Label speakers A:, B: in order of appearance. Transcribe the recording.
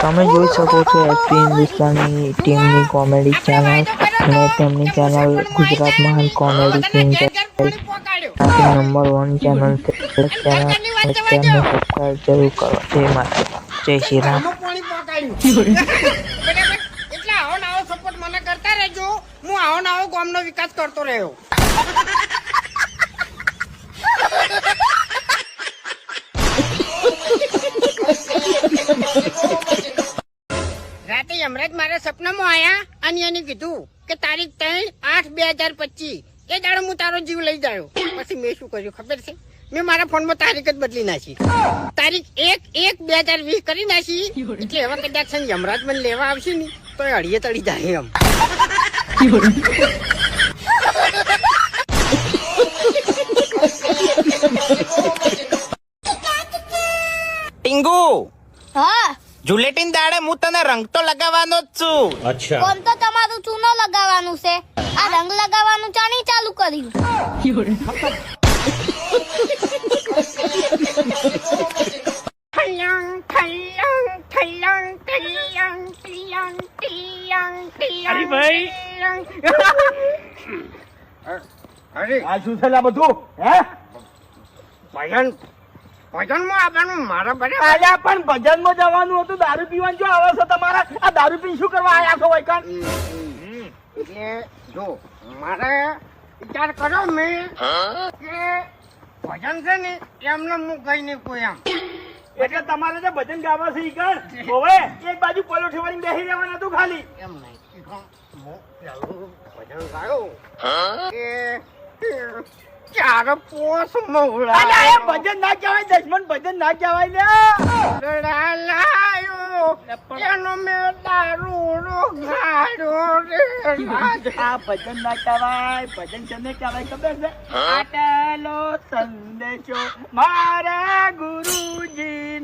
A: તમે જોઈ શકો છો એસપી હિન્દુસ્તાની ટીમની કોમેડી ચેનલ અને તેમની ચેનલ ગુજરાત મહાન comedy king number 1 channel channel subscribe જરૂર કરો. જય માતા, જય શ્રી રામ.
B: એટલે આવો નવો સપોર્ટ મને કરતા રહેજો. હું આવો નવો ગામનો વિકાસ કરતો રહ્યો. રાતે હમણાં જ મારા સપનામાં આયા અને એને કીધું કે તારીખ 3/8/2025 એ દાડો હું તારો જીવ લઈ જાયો. પછી મેં શું કર્યું ખબર છે? મેં મારા ફોનમાં તારીખ જ બદલી નાખી. તારીખ 1/1/2020 કરી નાખી. એટલે હવે કદાચ યમરાજ મને લેવા આવશે ને તો એ અડીએ તળી જાય એમ.
C: ટીંગુ,
D: હા,
C: જુલેટીન દાડે હું તને રંગ તો લગાવવાનો જ છું.
D: કોણ તો તમારું ચૂનો લગાવવાનું છે? આ રંગ લગાવવાનું ચાની ચાલુ કર્યું?
E: અરે ભાઈ
B: અરે
E: આ શું છે લા બધું? હે
B: ભજન ભજનમાં આવવાનું મારા બરે
E: આયા પણ ભજનમાં જવાનું હતું, દારૂ પીવાનું જો આવે છે તમારા? આ દારૂ પીને શું કરવા આયા છો વૈકણ?
B: એટલે જો મારે વિચાર કર્યો મેં કે ભજન છે ને એમને હું કઈ નહીં કોઈ આમ
E: એટલે તમારે જે ભજન ગાવા છે ઈ કણ હોવે એક બાજુ પલોઠી વાળી બેસી રહેવાનું હતું ખાલી.
B: એમ નહીં હું પેલું ભજન ગાયો કે ચાર પોસ મવડા
E: અલા એ ભજન ના કહેવાય દશમન, ભજન ના કહેવાય લે.
B: લાયો એનો મેં દારૂ ગાડ્યો રે
E: આ ભજન ના કહેવાય. ભજન કેને કહેવાય ખબર છે? આટલો સંદેશો મારા ગુરુજી